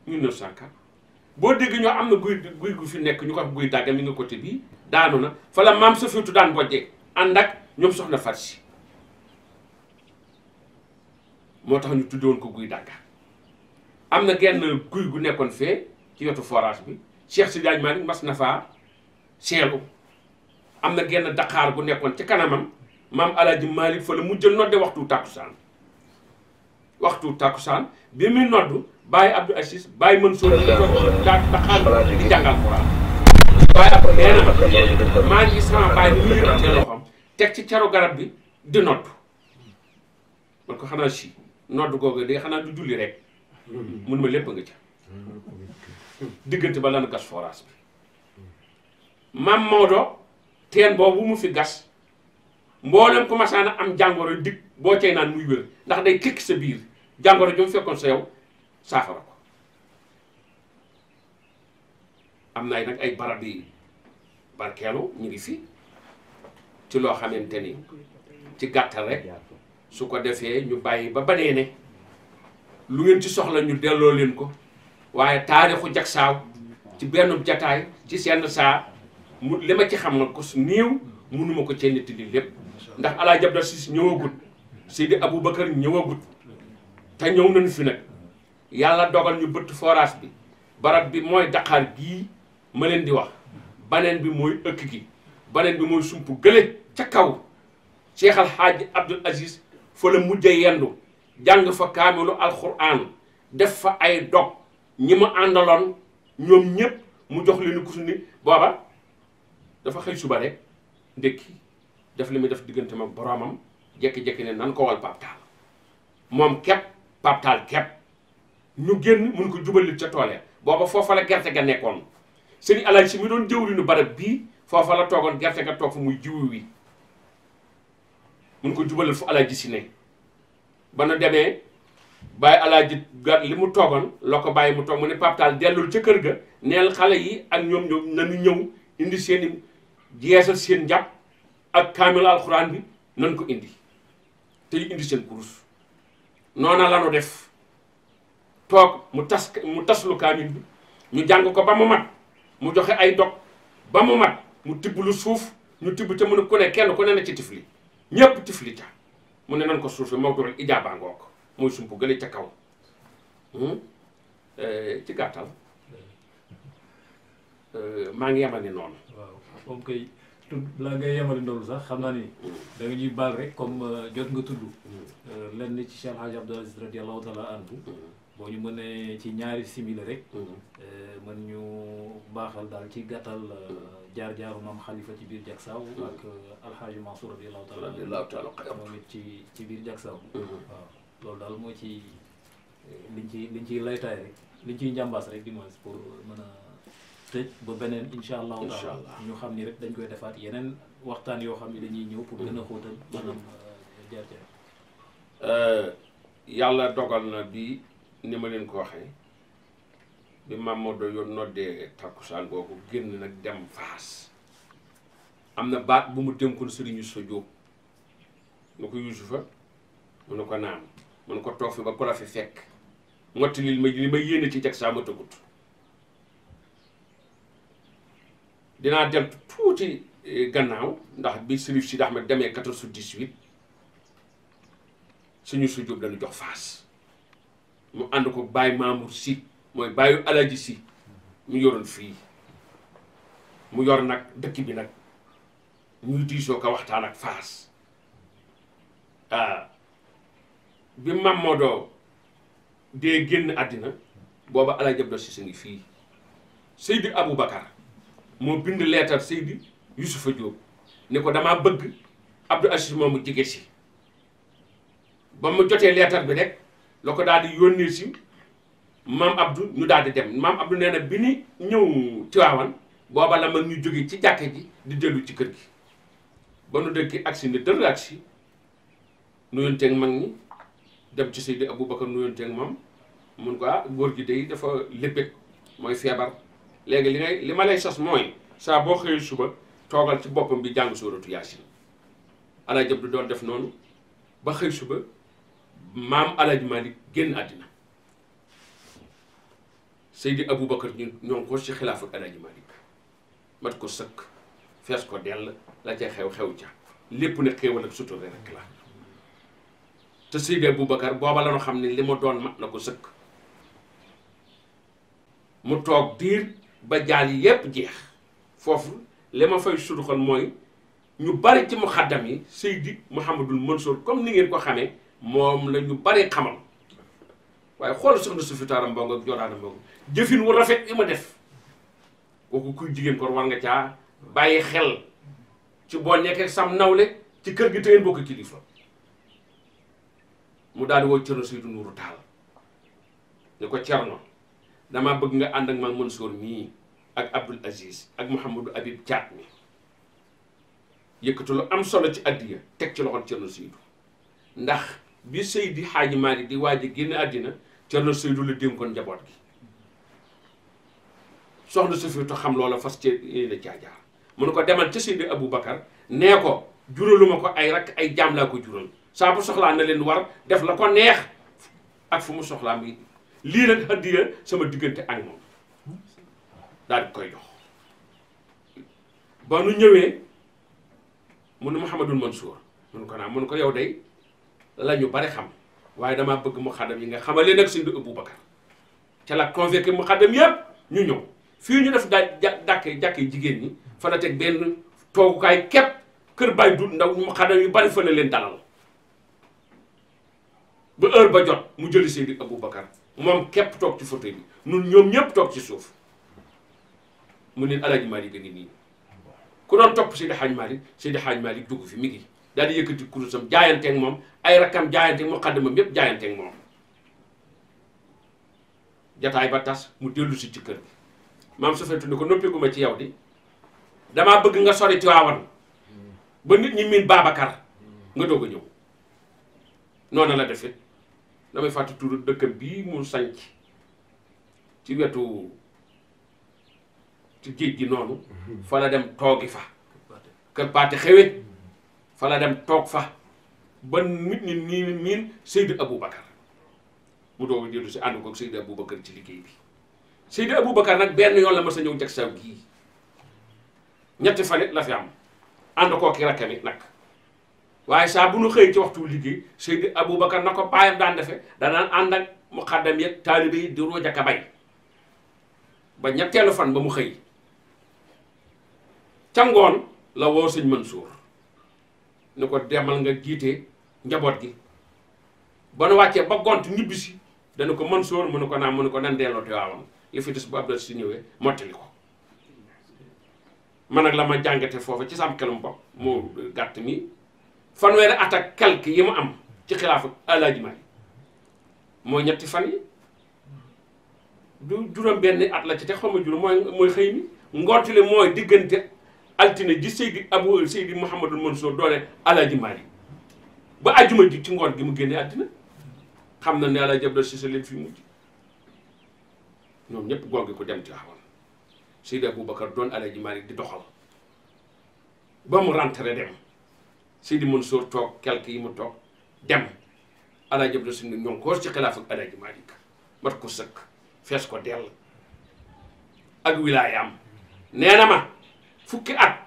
1904 boo dégg ñoo am na guy gu fi nekk ñu ko wax guy dàgga mi nga côté bii daanu na fa la maam sa fiitu daan bojjee ànd ak ñoom soxna fat si moo tax ñu tuddewoon ko guy dàgga am na genn guy gu nekkoon fee ci wetu forage bi Cheikh Sidi Hadj Malick mas na faa seelu am na genn daqaar gu nekkoon ci kanamam maam Alaaji Malick fa la mujj nodde waxtu tàkkusaan bi muy noddu Baye Abdou Assis Baye Mansour ñu toog daqaar di jàngal Alxuraan Baye Abdou nee na maa ngi sama baay bi mu yëkkatee loxoom teg ci caru garab bi di noddu man ko xanaa si noddu googu de xanaa du julli rek mun ma lépp nga ca diggante ba lan gas forage bi maam Maodo teen boobu mu fi gas mboolem ko masaana am jàngoro dig boo cay naan muy wér ndax day kikk sa biir jàngoro ju mu fekkoon sa yow saafara ko am na nag ay barab yi barkeelu ñu ngi fi ci loo xamante ni ci gàttal rek su ko defee ñu bàyyi ba banee ne lu ngeen ci soxla ñu delloo leen ko waaye taarixu Jaksaaw ci benn jataay ci seen saa mu li ma ci xam nga ko su néew mënuma ko cee nettali lépp ndax Alaaji Abdou Aziz ñëwagut Seydi Aboubacar ñëwagut te ñëw nañu fi nag yàlla dogal ñu bëtt forage bi barab bi mooy daqaar gii ma leen di wax baneen bi mooy ëkk gi baneen bi mooy sump gële ca kaw Cheikh Al Hadj Abdou Aziz fa la mujj yendu jàng fa kaamilu alxuraan def fa ay dog ñi ma àndaloon ñoom ñëpp mu jox leen ku ni booba dafa xëy suba rek ndékki def li muy def diggante mag boroomam jekki-jekki ne nan ko wal Pape Tall moom kepp Pape Tall kepp ñu génn mun ko jubalit ca tool ya booba foofa la gerte ga nekkoon sëñ Alaaji si mi doon jëwriñu barab bii foofa la toogoon gerte ga toog fa muy jiwu wi mun ko jubalal fu Alaaji si ne ba na demee bàyyi Alaaji gar li mu toogoon la ko bàyyi mu toog mu ne Pape Tall dellul ca kër ga neel xale yi ak ñoom nañu ñëw indi seen jeesal seen njàpp ak kaamil alxuraan bi nan ko indi te indi seen kurus noona lanu def toog mu taslu kaamil bi ñu jàng ko ba mu mat mu joxe ay dog ba mu mat mu tibb lu suuf ñu tibb te mu ne ku ne kenn ku ne na ci tifli ñépp tifli ca mu ne nan ko suufe mawduul ijaaba ngoo ko mooy sump gële ca kaw ci gàttal maa ngi yemale noonu. waaw moom koy tudd balaa ngay yemale loolu sax xam naa ni da nga ñuy baal rek comme jot nga tudd lenn ci Cheikh Hadj Abdou Aziz radiyallahu taala anhu boo ñu mënee ci ñaari simili rek mën ñu baaxal daal ci gàttal jaar-jaaru maam Khalifa ci biir Jaksaaw ak alxaaji Mansour radiyallahu taala moom it ci biir Jaksaaw waaw loolu daal moo ci liñ ciy laytaay rek liñ ciy njàmbaas rek di moins pour mën a tëj ba beneen incha allahu taala ñu xam ni rek dañ koy defaat yeneen waxtaan yoo xam ne dañuy ñëw pour gën a xóotal maanaam jaar-jaar yàlla dogal na bi ni ma leen ko waxee bi Mamadou yoon noddee takkusaan googu génn nag dem Faas am na baat bu mu dénkoon Sëriñ Yuusufa Jóob mu ko Yuusufa mu ne ko naam mu ne ko toog fi ba ku la fi fekk motti li ma yéene ci Jaksaaw ma tëggut dinaa dem tuuti gannaaw ndax bi Sërif Sidi Ahmed demee 1418 suñu su Jóob lañu jox Faas mu ànd ko Baye Mamour si mooy bàyyu Alaaji si mu yoroon fii mu yor nag dëkk bi nag ñuy diisoo ko waxtaan ak Faas bi Mamadou dee génn àddina booba Alaaji Abdou Aziz ngi fii Seydi Aboubacar moo bind leetar Seydi Yusufa Jóob ne ko damaa bëgg Abdou Aziz moomu jige si ba mu jotee leetar bi rek la ko daal di yónnee si maam Abdou ñu daal di dem maam Abdou nee na bi ni ñëw Tiwaawan booba la mag ñu jóge ci jàkka ji di dellu ci kër gi ba nu dëkki agsi ne dër agsi nuyonteeg mag ñi dem ci Seydi Aboubacar nuyonteeg moom mun ko góor gi day dafa léppét mooy feebar léegi li ma lay sos mooy saa boo xëyee suba toogal ci boppam bi jàng sóoratu Yaasin Alaaji Abdu doon def noonu ba xëy suba maam Alaaji Malick génn àddina Seydi Aboubacar ñu ñoo ko ci xilaaf ak Alaaji Malik mat ko sëkk fees ko dell la ca xew-xew ca lépp ne xéewal ak sutura rek la te Seydi Aboubacar booba la ñu xam ne li ma doon mat na ko sëkk mu toog diir ba jaal yi yépp jeex foofu li ma fay suduxal mooy ñu bari ci muxaddam yi Seydi Mouhamadul Mansour comme ni ngeen ko xamee moom la ñu bari xamal waaye xool soxna su fi taara mbong ak joraana mbong jëfin wu rafet yi ma def kooku kuy jigéen kon war nga caa bàyyi xel ci boo nekkee sam nawle ci kër gi te ngeen bokk kilifa mu daal di woo Cerno Seydou Nourou Tall ne ko Cerno damaa bëgg nga ànd ak man Mansour mii ak Abdoul Aziz ak Mouhamadou Habib Thiat mi yëkkatu lu am solo ci addiya teg ci loxol Cerno Seydou ndax bi Seydi Hadji Malick di waaj a génn àddina Cerno Seydou la dénkoon njaboot gi soxna su fi to xam loola fas ci la caajaar mu ne ko demal ca Seydi Aboubacar nee ko juraluma ko ay rakk ay jaam laa ko jural saa bu soxlaa na leen war def la ko neex ak fu mu soxlaa muy lii nag addiya sama diggante ak moom daal di koy jox ba nu ñëwee mu ne Mouhamadul Mansour mun ko naa mun ko yow day la ñu bari xam waaye damaa bëgg mu xaddam yi nga xamale nag Seydi Aboubacar ca la convoqué mu xaddam yépp ñu ñëw fii ñu def jàkkee jigéen ñi fa la teg benn toogukaay képp kër Baay du ndaw mu xaddam yu bari fa la leen dalal ba heure ba jot mu jëli Seydi Aboubacar moom képp toog ci fauteuil bi ñun ñoom ñëpp toog ci suuf mu leen Alaaji Malick a ngi nii ku doon topp Seydi Hadji Malick dugg fi mi ngi daal di yëkkati kurusam jaayanteeg moom ay rakkam jaayanteeg mu xaddamam yépp jaayanteeg moom jataay ba tas mu dellu si ci kër gi maam su fekk ne ko noppeeguma ci yow di damaa bëgg nga sori Tiwaawan ba nit ñi miin Babacar nga doog a ñëw noonu la defee damay fàtte turu dëkkam bii mu sanc ci wetu ci géej gi noonu fa la dem toogi fa kër Paate Xewe fa la dem toog fa ba nit ñi nii miin Seydi Aboubacar mu doog a dellu si ànd ko Seydi Aboubacar ci liggéey bi Seydi Aboubacar nag benn yoon la ma sa ñëw jag saw gii ñetti fan it la fi am ànd koo ki rakkam it nag waaye saa bu nu xëy ci waxtu liggéey Seydi Aboubacar na ko baayam daan defe danaan ànd ak muqaddam yeeg taalibe yi di rooj ak a bay ba ñetteelu fan ba mu xëy ca ngoon la woo sëñ Mansour ni ko demal nga jiite njaboot gi ba nu wàccee ba gont ñibbisi dana ko Mansour mu ne ko naam mu ne ko nan delloo Tiwaawan li fi des bu Abdou si ñëwee mottali ko man nag la ma jàngate foofu ci sam xelum bopp moo gàtt mi fanweeri at ak quelque yi mu am ci xilaafu Alaaji Malick mooy ñetti fan yi du juróom benn at la ci te xaw ma juróom mooy xëy mi ngontile mooy diggante altine ji Seydi Mouhamadul Mansour doone Alaaji Malick ba àjjuma ji ci ngoon gi mu génne àddina xam na ne Alaaji Abdou Cissé leen fi mujj ñoom ñëpp gongi ko dem ci xawan Seydi Aboubacar doon Alaaji Malick di doxal ba mu rentré dem Seydi Mansour toog quelque yi mu toog dem Alaaji Abdou Cissé ñoo ko ci xilaaf ak Alaaji Malick mat ko sëkk fees ko dell ak wilaayaam nee na ma fukki at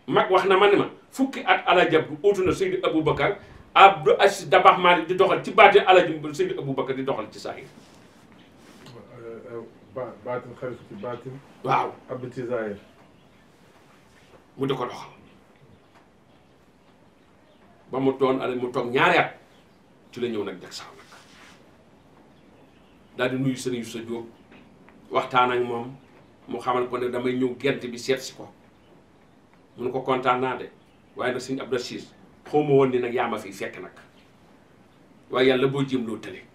mag wax na ma ni ma fukki at Alaaji Abdou uutu na Seydi Aboubacar Abdou Aziz Dabakh Malick di doxal ci baati Alaaji Seydi Aboubacar di doxal ci saahir baatin xalifa ci baatin waaw Abdou ci zaahir mu di ko doxal ba mu doon ala mu toog ñaari at ci la ñëw nag jag saw nag daal di nuyu sëriñ sa Jóob waxtaan ak moom mu xamal ko ne damay ñëw gent bi seet si ko mu ne ko kontaan naa de waaye nag sëñ Abdou Aziz xaw ma woon ni nag yaa ma fi fekk nag waaye yàlla boo jéem loo tële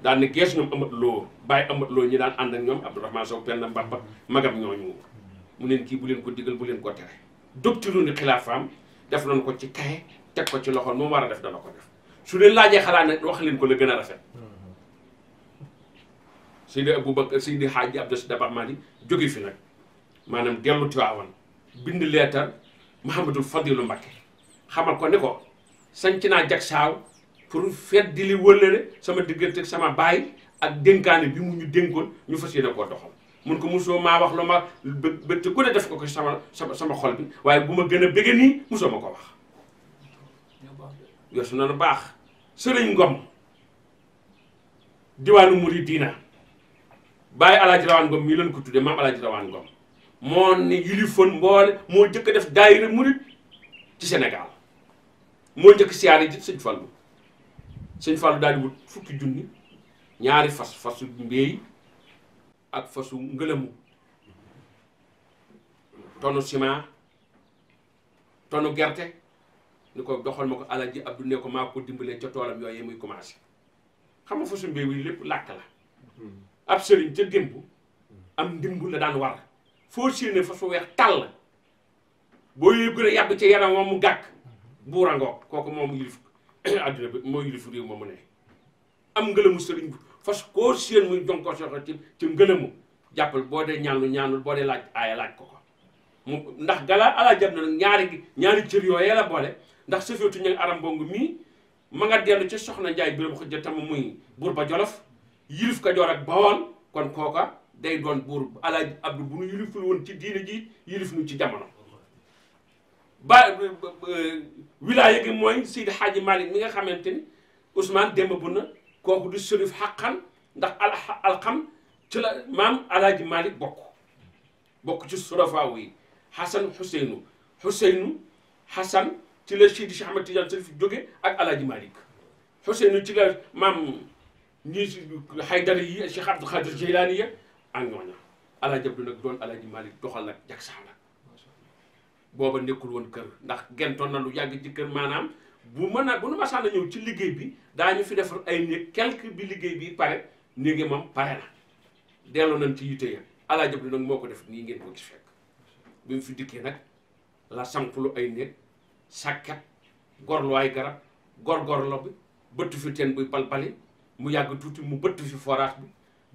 daal ne gees ñoom amat loo bàyyi amat loo ñi daan ànd ak ñoom Abdourahmane Sow penn mbappa magam ñooñu mu leen kii bu leen ko digal bu leen ko tere doctrine ni xilaafaam def nañ ko ci kaye teg ko ci loxo moom war a def dana ko def su leen laajee xalaat nag wax leen ko la gën a rafet Seydi Aboubacar Seydi Hadji Abdou Dabakh Malick jóge fi nag maanaam dellu Tiwaawan bind leetar Mouhamadul Fadilu Mbacké xamal ko ne ko sanc naa jag saaw pour feet di li wëllëre sama diggante sama baay ak dénkaane bi mu ñu dénkoon ñu fas yéene koo doxal mun ko mosoo maa wax lu ma bë te ku ne def ko sama xol bi waaye bu ma gën a bëgge nii mosoo ma ko wax yor su na lu baax sëriñ Ngom diwaanu Muridina bàyyi alaaji rawaan Ngom mii leen ko tudde maam alaaji rawaan Ngom moo ni yilifoon mboole moo jëkk def daayira murid ci Sénégal moo njëkk siyaare ji sëñ Fallu daal di wut fukki junni ñaari fasu mbéy ak fasu ngëlëmu tonu ciment tonu gerte ni ko doxal ma ko Alaaji Abdu ne ko maa ko dimbalee ca toolam yooyu muy commencé xam nga fasu mbéy wi lépp làkk la ab sëriñ ca démb am ndimbu la daan war foo séenee fasu weex tàll boo yee gën a yàbb ca yaram moom mu gàkk buurangoog kooku moom yilif adduna bi moo yilif réew moomu ne am ngëlëmu sëriñ fas koo séen muy jonkoo soxla ci ngëlëmu jàppal boo dee ñaanul boo dee laaj aaya laaj ko mu ndax gala Alaaji Abdu nag ñaari cër yooyee la boole ndax safeetu ña aram bongu mii ma nga dellu ca soxna Njaay biram xujja tam muy buur ba Jolof yilif Kajoor ak Bawol kon kooka day doon buur Alaaji Abdu bu nu yiliful woon ci diine ji yilif nu ci jamono wilaaya gi mooy Seydi Hadji Malick mi nga xamante ni Ousmane Demba bu na kooku du sërif xaqan ndax alxam ci la maam Alaaji Malick bokk ci surafaaw yi Xasan Xuseynu Xasan ci la Seydi Cheikh Ahmed Tidiane Sërif jóge ak Alaaji Malick Xuseynu ci la maam ñi Haydara yi Cheikh Abdou Khadir Jeylaani ya ak ñooña Alaaji Abdu nag doon Alaaji Malick doxal nag jak sax nag booba nekkul woon kër ndax gentoon na lu yàgg ci kër maanaam bu nu masaan a ñëw ci liggéey bi daañu fi defar ay néeg quelque bi liggéey bi pare néegi moom pare na delloo nañ ci yitte ya Alaaji Abdu nag moo ko def nii ngeen ko gis fekk bi mu fi dikkee nag la samplu ay néeg sàkket gorlu ay garab gorgorlo bi bëtt fi teen buy balbali mu yàgg tuuti mu bëtt fi forage bi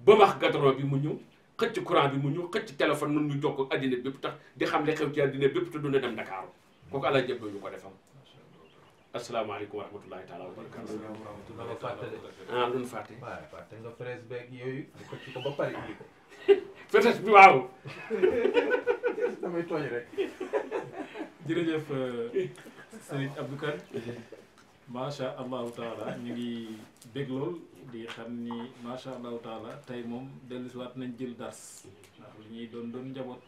bëmax gadron bi mu ñëw xëcc courant bi mu ñëw xëcc téléphone nun ñu jokk addina bépp tax di xam ne xew ci addina bépp te duna dem Dakar kooku Alaaji Abdu ñu ko defam asalaamaaleykum wa rahmatullahi taala wa barakaatu lu nu fàtte fàtte nga fraise beeg yooyu bu xëcc ko ba pare indi ko peut-être bi waaw damay tooñ rek jërëjëf Sëriñ Abdou Kane macha allahu taala ñu ngi bég lool di xam ni macha allahu taala tey moom dellusiwaat nañ jël dars ndax li ñuy doon njaboot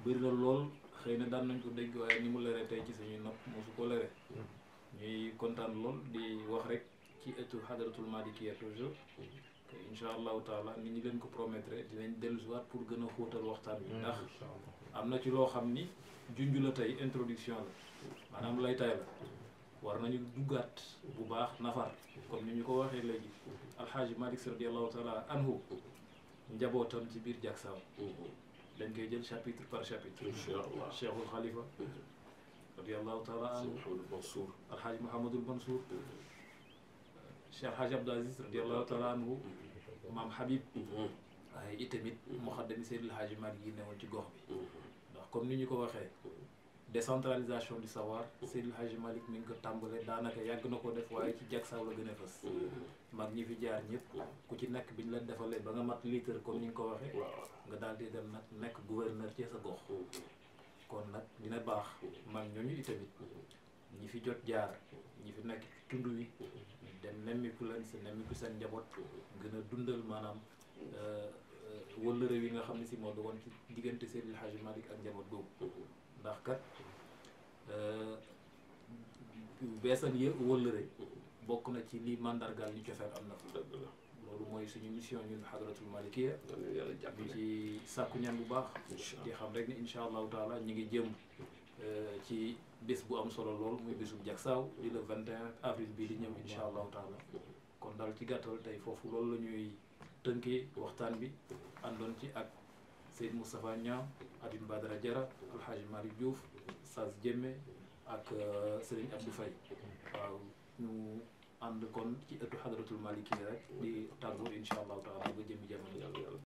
bëri na lool xëy na daan nañ ko dégg waaye ni mu lere tey ci suñuy nopp mosu ko lere ñuy kontaan lool di wax rek ci ëttu Hadratul Malikia toujours que incha allahu taala ni ñu leen ko promettre dinañ dellusiwaat pour gën a xóotal waxtaan bi ndax am na ci loo xam ni junj la tey introduction la maanaam lay tay la war nañu duggaat bu baax nafar comme ni ñu ko waxee léegi alxaaji Malick Sy radiallahu taala anhu njabootam ci biir jagsaaw dañ koy jël chapitre par chapitre inchallah cheikhul xalifa radiallahu taala anhu alxaaji Mouhamadul Mansour cheikh alxaaji Abdou Aziz radiallahu taala anhu maam Habib waaye itamit muxaddami Seydi alxaaji Malick yi newoon ci gox bi ndax comme ni ñu ko waxee décentralisation du savoir Seydi El Hadji Malick mi ngi ko tàmbalee daanaka yàgg na ko def waaye ci jagsaaw la gën a fës mag ñi fi jaar ñëpp ku ci nekk bi ñu la defalee ba nga mat litre comme ni nga ko waxee nga daal di dem nag nekk gouverneur ci sa gox kon nag dina baax mag ñooñu itamit ñi fi jot jaar ñi fi nekk tund wi dem nemmiku leen sa nemmiku seen njaboot gën a dundal maanaam wëllëre wi nga xam ne si moo doon ci diggante Seydi El Hadji Malick ak njaboot googu ndax kat beesan yë wëllëre bokk na ci li mandargaal ñu cofeel am na fa loolu mooy suñu mission ñun Hadratul Malikia di ci sàkku ñaan bu baax di xam rek ne incha allahu taala ñu ngi jëm ci bés bu am solo lool muy bésu jagsaaw di le 21 avril bii di ñëw incha allahu taala kon daal ci gàttal tey foofu loolu la ñuy tënkee waxtaan bi àndoon ci ak Seyd Moustapha Niang Alioune Badara Diarra Alhaji Malick Diouf Saz Diémé ak Serigne Abdou Faye waaw ñu ànd kon ci ëttu Hadratul Malikia rek di tàggoo incha allahu taala ba jëmi jamono